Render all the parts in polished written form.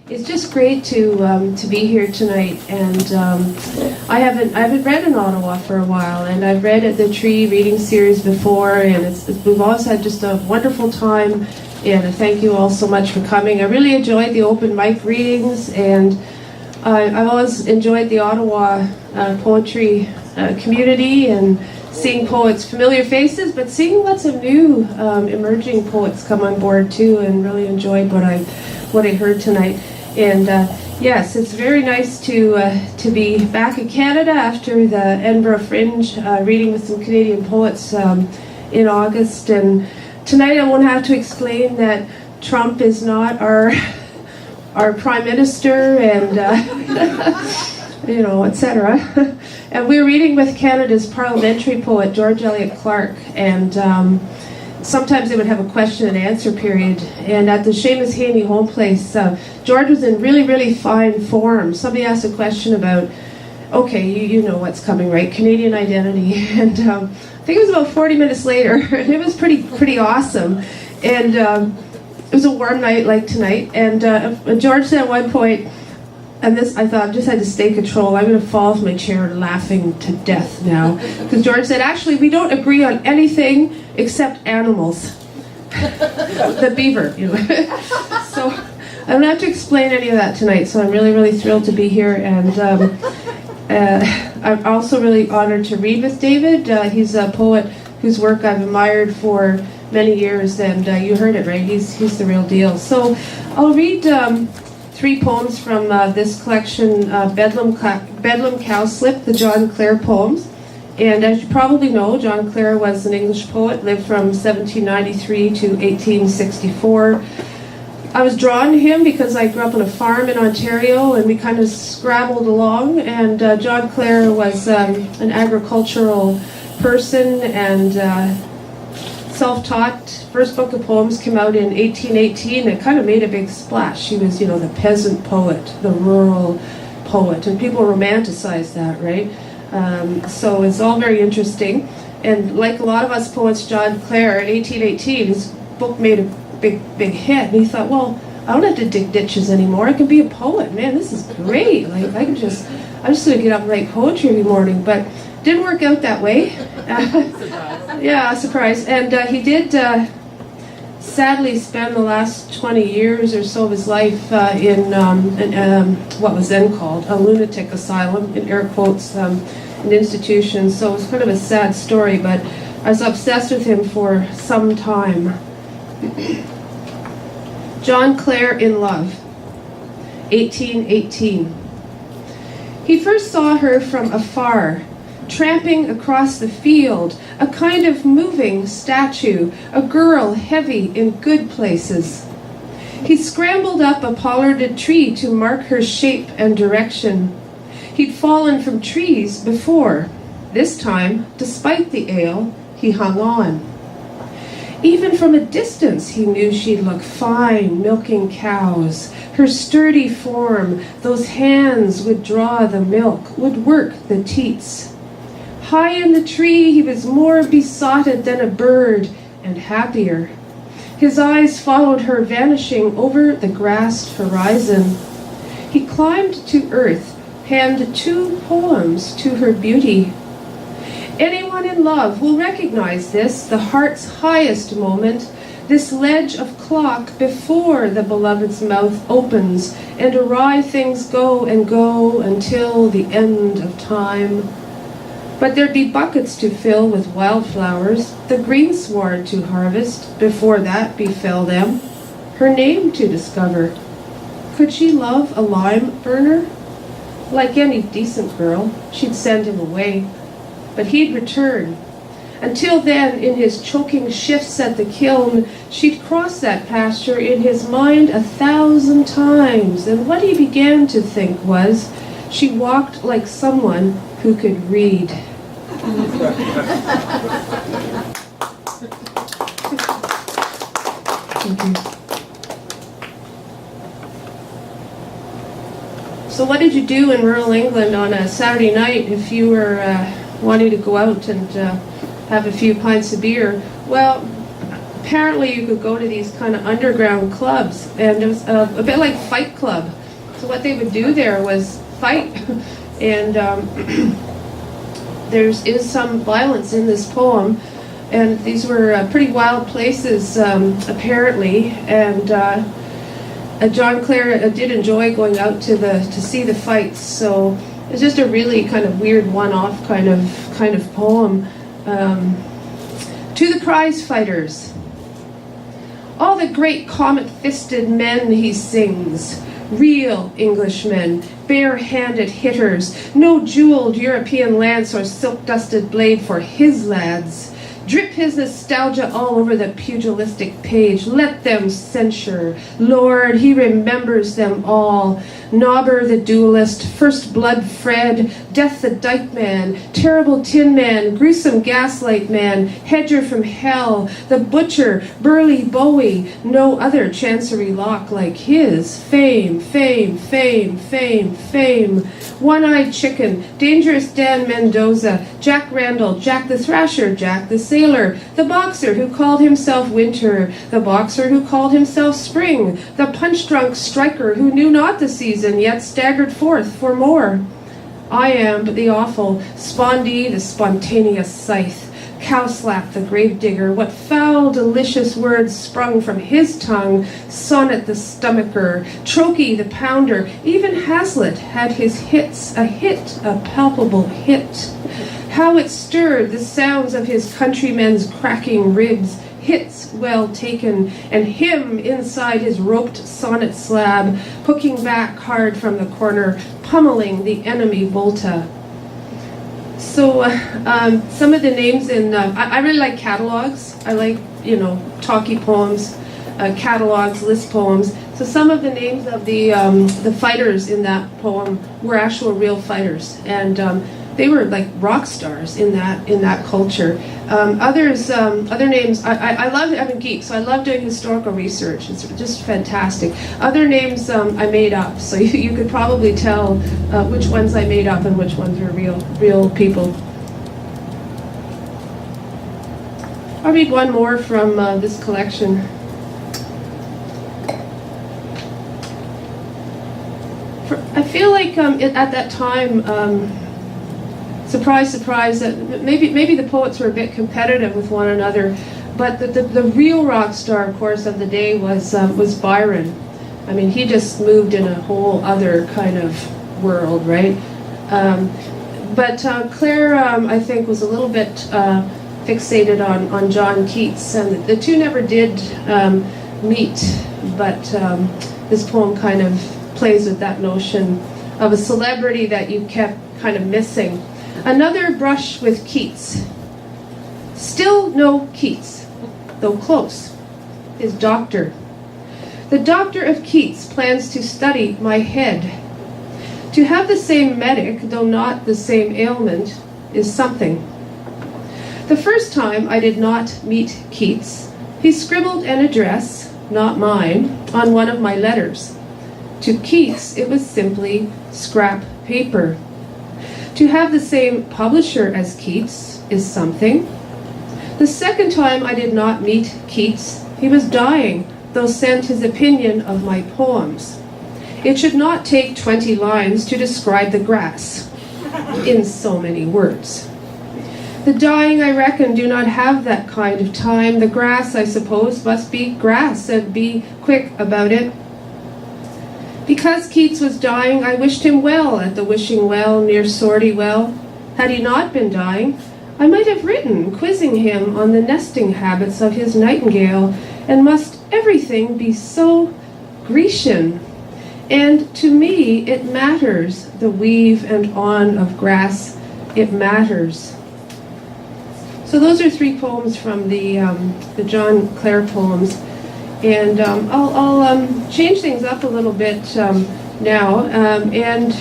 It's just great to be here tonight, and I haven't read in Ottawa for a while, and I've read at the Tree reading series before, and we've always had just a wonderful time, and I thank you all so much for coming. I really enjoyed the open mic readings, and I've always enjoyed the Ottawa poetry community and seeing poets, familiar faces, but seeing lots of new emerging poets come on board too, and really enjoyed what I heard tonight. And yes, it's very nice to be back in Canada after the Edinburgh Fringe, reading with some Canadian poets in August. And tonight I won't have to explain that Trump is not our prime minister, and etc. And we're reading with Canada's parliamentary poet George Eliot Clark, and sometimes they would have a question and answer period, and at the Seamus Haney home place, George was in really, really fine form. Somebody asked a question about, okay, you know what's coming, right? Canadian identity. And I think it was about 40 minutes later, and it was pretty awesome. And it was a warm night like tonight, and George said at one point, and this, I thought, I just had to stay control. I'm going to fall off my chair laughing to death now. Because George said, actually, we don't agree on anything except animals. The beaver, So I don't have to explain any of that tonight, so I'm really, really thrilled to be here. And I'm also really honored to read with David. He's a poet whose work I've admired for many years, and you heard it, right? He's the real deal. So I'll read 3 poems from this collection, Bedlam Cowslip, the John Clare poems. And as you probably know, John Clare was an English poet, lived from 1793 to 1864. I was drawn to him because I grew up on a farm in Ontario, and we kind of scrabbled along, and John Clare was an agricultural person and self-taught. First book of poems came out in 1818. It kind of made a big splash. She was, the peasant poet, the rural poet, and people romanticize that, right? So it's all very interesting. And like a lot of us poets, John Clare, in 1818, his book made a big hit, and he thought, well, I don't have to dig ditches anymore. I can be a poet. Man, this is great. Like, I'm just going to get up and write poetry every morning. But didn't work out that way. Yeah, surprise. And he did sadly spend the last 20 years or so of his life in what was then called a lunatic asylum, in air quotes, an institution. So it's kind of a sad story, but I was obsessed with him for some time. John Clare in Love, 1818. He first saw her from afar, tramping across the field, a kind of moving statue, a girl heavy in good places. He scrambled up a pollarded tree to mark her shape and direction. He'd fallen from trees before. This time, despite the ail, he hung on. Even from a distance, he knew she'd look fine, milking cows. Her sturdy form, those hands would draw the milk, would work the teats. High in the tree, he was more besotted than a bird, and happier. His eyes followed her vanishing over the grassed horizon. He climbed to earth, penned 2 poems to her beauty. Anyone in love will recognize this, the heart's highest moment, this ledge of clock before the beloved's mouth opens, and awry things go and go until the end of time. But there'd be buckets to fill with wildflowers, the greensward to harvest, before that befell them, her name to discover. Could she love a lime burner? Like any decent girl, she'd send him away, but he'd return. Until then, in his choking shifts at the kiln, she'd cross that pasture in his mind 1,000 times, and what he began to think was, she walked like someone who could read. Thank you. So what did you do in rural England on a Saturday night if you were wanting to go out and have a few pints of beer? Well, apparently you could go to these kind of underground clubs, and it was a bit like Fight Club. So what they would do there was fight, and there is some violence in this poem, and these were pretty wild places apparently, and John Clare did enjoy going out to see the fights, so it's just a really kind of weird one-off kind of poem. To the prize fighters. All the great comet-fisted men he sings, real Englishmen, bare-handed hitters, no jeweled European lance or silk-dusted blade for his lads. Drip his nostalgia all over the pugilistic page. Let them censure. Lord, he remembers them all. Nobber the duelist, First Blood Fred, Death the Dyke Man, Terrible Tin Man, Gruesome Gaslight Man, Hedger from Hell, the Butcher, Burly Bowie, no other Chancery Lock like his. Fame, fame, fame, fame, fame. One-Eyed Chicken, Dangerous Dan Mendoza, Jack Randall, Jack the Thrasher, Jack the Sailor, the boxer who called himself Winter, the boxer who called himself Spring, the punch-drunk striker who knew not the season, yet staggered forth for more. I am but the awful, Spondee the spontaneous scythe, Cowslap the gravedigger, what foul delicious words sprung from his tongue, Sonnet the stomacher, Trokey the pounder, even Hazlitt had his hits, a palpable hit. How it stirred the sounds of his countrymen's cracking ribs, hits well taken, and him inside his roped sonnet slab, hooking back hard from the corner, pummeling the enemy Volta. So some of the names in, I really like catalogs. I like, talkie poems, catalogs, list poems. So some of the names of the fighters in that poem were actual real fighters, and they were like rock stars in that culture. Other names, I'm a geek, so I love doing historical research. It's just fantastic. Other names I made up, so you could probably tell which ones I made up and which ones are real people. I'll read one more from this collection. I feel like at that time, surprise, surprise, that maybe the poets were a bit competitive with one another, but the real rock star, of course, of the day was Byron. I mean, he just moved in a whole other kind of world, right? But Clare, I think, was a little bit fixated on John Keats, and the two never did meet, but this poem kind of plays with that notion of a celebrity that you kept kind of missing. Another brush with Keats. Still no Keats, though close. His doctor. The doctor of Keats plans to study my head. To have the same medic, though not the same ailment, is something. The first time I did not meet Keats, he scribbled an address, not mine, on one of my letters. To Keats, it was simply scrap paper. To have the same publisher as Keats is something. The second time I did not meet Keats, he was dying, though sent his opinion of my poems. It should not take 20 lines to describe the grass, in so many words. The dying, I reckon, do not have that kind of time. The grass, I suppose, must be grass, and be quick about it. Because Keats was dying, I wished him well at the wishing well near Sordy Well. Had he not been dying, I might have written, quizzing him on the nesting habits of his nightingale, and must everything be so Grecian? And to me it matters, the weave and on of grass, it matters. So those are 3 poems from the John Clare poems. And I'll change things up a little bit now. And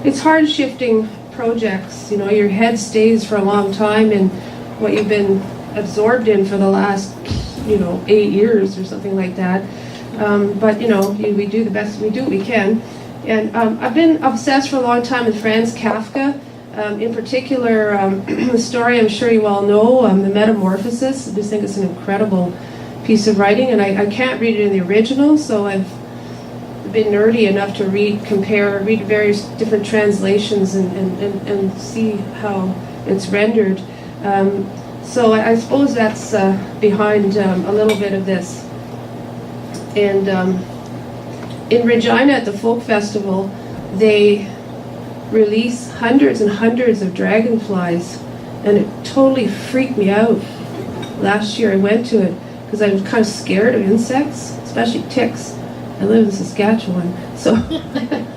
it's hard shifting projects. Your head stays for a long time in what you've been absorbed in for the last, 8 years or something like that. But we do the best, we do what we can. And I've been obsessed for a long time with Franz Kafka. In particular, the story I'm sure you all know, The Metamorphosis. I just think it's an incredible piece of writing, and I can't read it in the original, so I've been nerdy enough to read various different translations and see how it's rendered. So I suppose that's behind a little bit of this. And in Regina at the Folk Festival, they release hundreds and hundreds of dragonflies, and it totally freaked me out. Last year I went to it because I was kind of scared of insects, especially ticks. I live in Saskatchewan, so,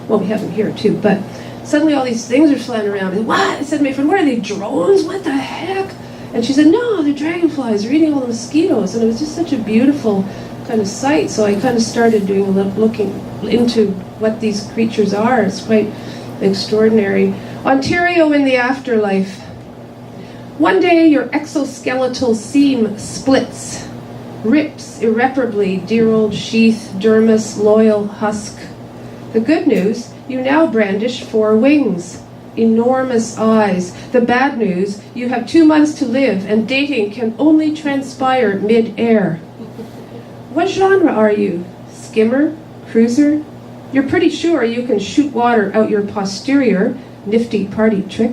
well, we have them here too, but suddenly all these things are flying around. And what? I said to my friend, what are they, drones? What the heck? And she said, no, they're dragonflies, they're eating all the mosquitoes. And it was just such a beautiful kind of sight, so I kind of started doing looking into what these creatures are. It's quite extraordinary. Ontario in the afterlife. One day your exoskeletal seam splits, rips irreparably, dear old sheath, dermis, loyal husk. The good news, you now brandish 4 wings, enormous eyes. The bad news, you have 2 months to live, and dating can only transpire mid-air. What genre are you? Skimmer? Cruiser? You're pretty sure you can shoot water out your posterior. Nifty party trick.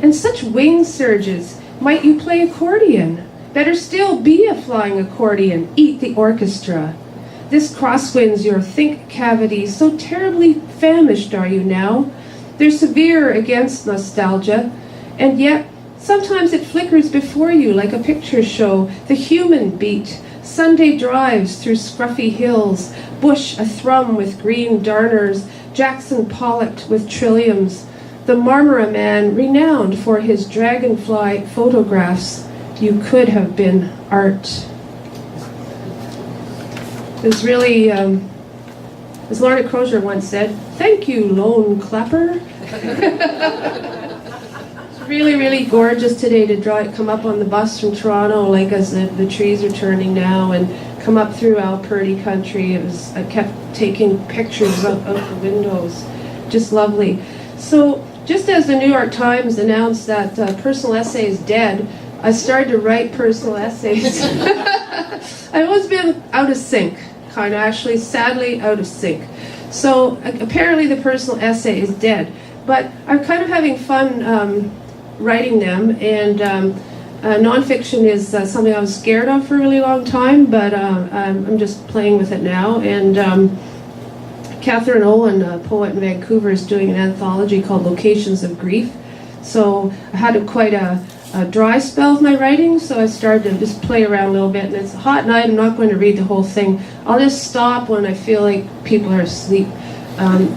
And such wing surges. Might you play accordion? Better still, be a flying accordion. Eat the orchestra. This crosswinds your think cavity. So terribly famished are you now? They're severe against nostalgia, and yet sometimes it flickers before you like a picture show. The human beat. Sunday drives through scruffy hills, bush athrum with green darners, Jackson Pollock with trilliums, the Marmora man renowned for his dragonfly photographs. You could have been art. It's really, as Lorna Crozier once said, thank you, lone clapper. Really, really gorgeous today to come up on the bus from Toronto, like as the trees are turning now, and come up through Alberta country. I kept taking pictures out the windows. Just lovely. So just as the New York Times announced that personal essay is dead, I started to write personal essays. I've always been out of sync, kind of, actually, sadly out of sync. So apparently the personal essay is dead. But I'm kind of having fun writing them, and nonfiction is something I was scared of for a really long time, but I'm just playing with it now. And Catherine Olin, a poet in Vancouver, is doing an anthology called Locations of Grief. So I had quite a dry spell of my writing, so I started to just play around a little bit, and it's a hot night. I'm not going to read the whole thing. I'll just stop when I feel like people are asleep.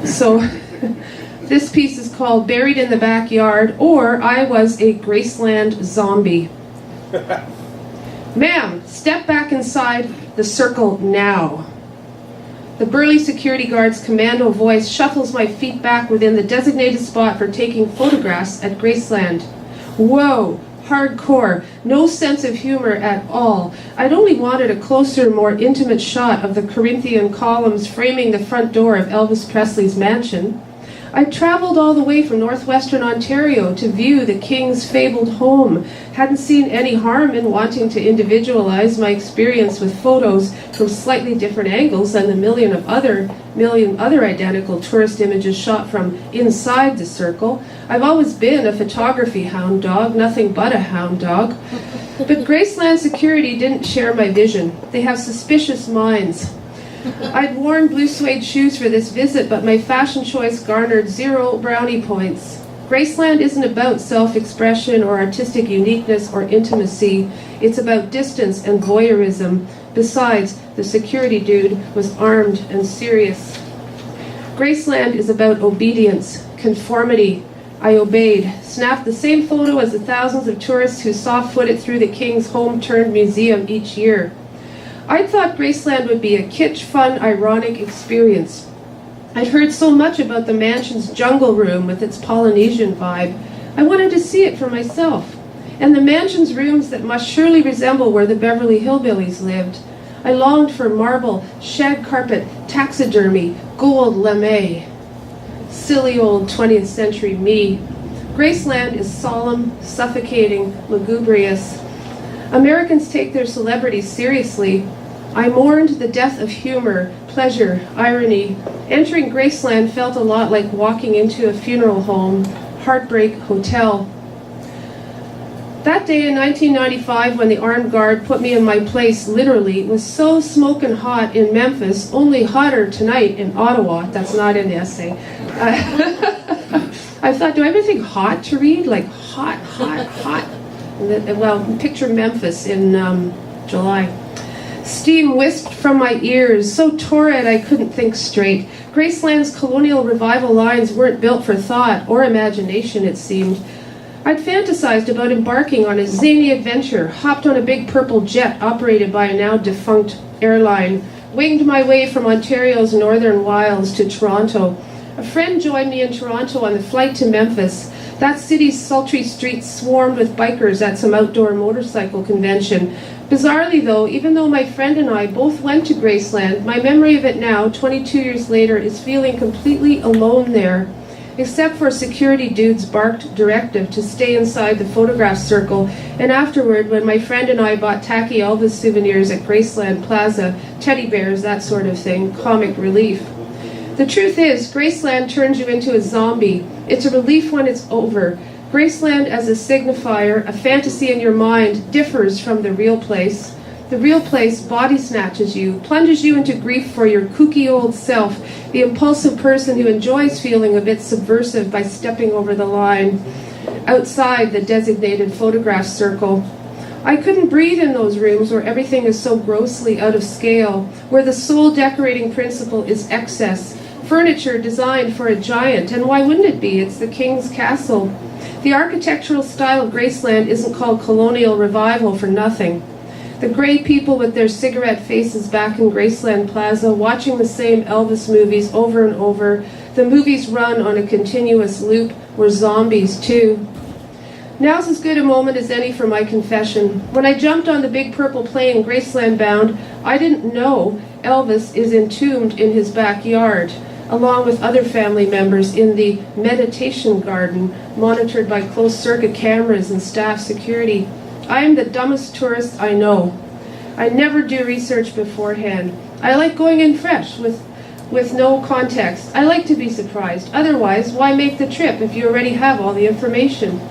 So this piece is called Buried in the Backyard, or I Was a Graceland Zombie. Ma'am, step back inside the circle now. The burly security guard's commando voice shuffles my feet back within the designated spot for taking photographs at Graceland. Whoa, hardcore, no sense of humor at all. I'd only wanted a closer, more intimate shot of the Corinthian columns framing the front door of Elvis Presley's mansion. I traveled all the way from northwestern Ontario to view the king's fabled home. Hadn't seen any harm in wanting to individualize my experience with photos from slightly different angles than the million other identical tourist images shot from inside the circle. I've always been a photography hound dog, nothing but a hound dog. But Graceland security didn't share my vision. They have suspicious minds. I'd worn blue suede shoes for this visit, but my fashion choice garnered 0 brownie points. Graceland isn't about self-expression or artistic uniqueness or intimacy. It's about distance and voyeurism. Besides, the security dude was armed and serious. Graceland is about obedience, conformity. I obeyed, snapped the same photo as the thousands of tourists who soft-foot it through the king's home-turned-museum each year. I thought Graceland would be a kitsch, fun, ironic experience. I'd heard so much about the mansion's jungle room with its Polynesian vibe. I wanted to see it for myself. And the mansion's rooms that must surely resemble where the Beverly Hillbillies lived. I longed for marble, shag carpet, taxidermy, gold lame. Silly old 20th century me. Graceland is solemn, suffocating, lugubrious. Americans take their celebrities seriously. I mourned the death of humor, pleasure, irony. Entering Graceland felt a lot like walking into a funeral home, heartbreak hotel. That day in 1995, when the armed guard put me in my place, literally, it was so smoking hot in Memphis, only hotter tonight in Ottawa. That's not in the essay. I thought, do I have anything hot to read? Like hot, hot, hot. Well, picture Memphis in July. Steam whisked from my ears, so torrid I couldn't think straight. Graceland's colonial revival lines weren't built for thought or imagination, it seemed. I'd fantasized about embarking on a zany adventure, hopped on a big purple jet operated by a now defunct airline, winged my way from Ontario's northern wilds to Toronto. A friend joined me in Toronto on the flight to Memphis. That city's sultry streets swarmed with bikers at some outdoor motorcycle convention. Bizarrely though, even though my friend and I both went to Graceland, my memory of it now, 22 years later, is feeling completely alone there. Except for security dude's barked directive to stay inside the photograph circle, and afterward, when my friend and I bought tacky Elvis souvenirs at Graceland Plaza, teddy bears, that sort of thing, comic relief. The truth is, Graceland turns you into a zombie. It's a relief when it's over. Graceland as a signifier, a fantasy in your mind, differs from the real place. The real place body snatches you, plunges you into grief for your kooky old self, the impulsive person who enjoys feeling a bit subversive by stepping over the line, outside the designated photograph circle. I couldn't breathe in those rooms where everything is so grossly out of scale, where the sole decorating principle is excess, furniture designed for a giant, and why wouldn't it be? It's the king's castle. The architectural style of Graceland isn't called colonial revival for nothing. The gray people with their cigarette faces back in Graceland Plaza, watching the same Elvis movies over and over. The movies run on a continuous loop. We're zombies too. Now's as good a moment as any for my confession. When I jumped on the big purple plane Graceland bound, I didn't know Elvis is entombed in his backyard, along with other family members in the meditation garden, monitored by closed-circuit cameras and staff security. I am the dumbest tourist I know. I never do research beforehand. I like going in fresh, with no context. I like to be surprised. Otherwise, why make the trip if you already have all the information?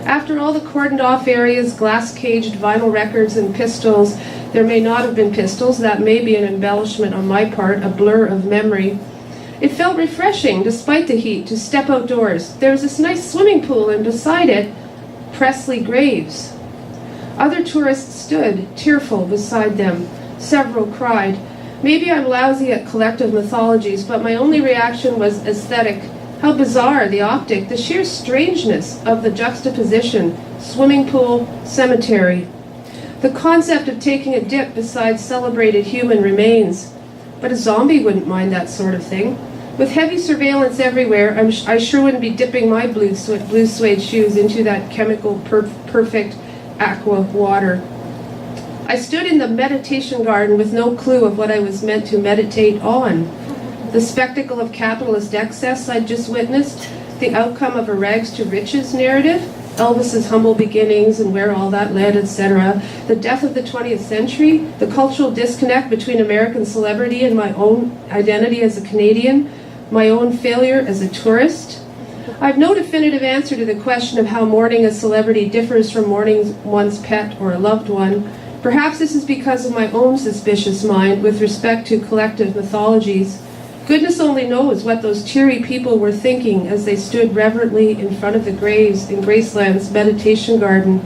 After all the cordoned off areas, glass-caged vinyl records, and pistols, there may not have been pistols. That may be an embellishment on my part, a blur of memory. It felt refreshing, despite the heat, to step outdoors. There was this nice swimming pool, and beside it, Presley graves. Other tourists stood, tearful, beside them. Several cried. Maybe I'm lousy at collective mythologies, but my only reaction was aesthetic. How bizarre, the optic, the sheer strangeness of the juxtaposition. Swimming pool, cemetery. The concept of taking a dip beside celebrated human remains. But a zombie wouldn't mind that sort of thing. With heavy surveillance everywhere, I sure wouldn't be dipping my blue suede shoes into that chemical perfect aqua water. I stood in the meditation garden with no clue of what I was meant to meditate on. The spectacle of capitalist excess I'd just witnessed, the outcome of a rags to riches narrative, Elvis's humble beginnings and where all that led, etc., the death of the 20th century, the cultural disconnect between American celebrity and my own identity as a Canadian, my own failure as a tourist. I've no definitive answer to the question of how mourning a celebrity differs from mourning one's pet or a loved one. Perhaps this is because of my own suspicious mind with respect to collective mythologies. Goodness only knows what those teary people were thinking as they stood reverently in front of the graves in Graceland's meditation garden.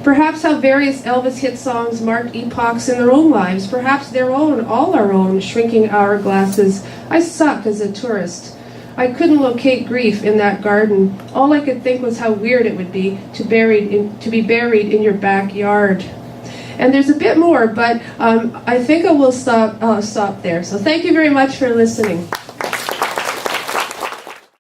Perhaps how various Elvis hit songs marked epochs in their own lives, perhaps their own, all our own, shrinking hourglasses. I suck as a tourist. I couldn't locate grief in that garden. All I could think was how weird it would be to be buried in your backyard. And there's a bit more, but I think I will stop there. So thank you very much for listening.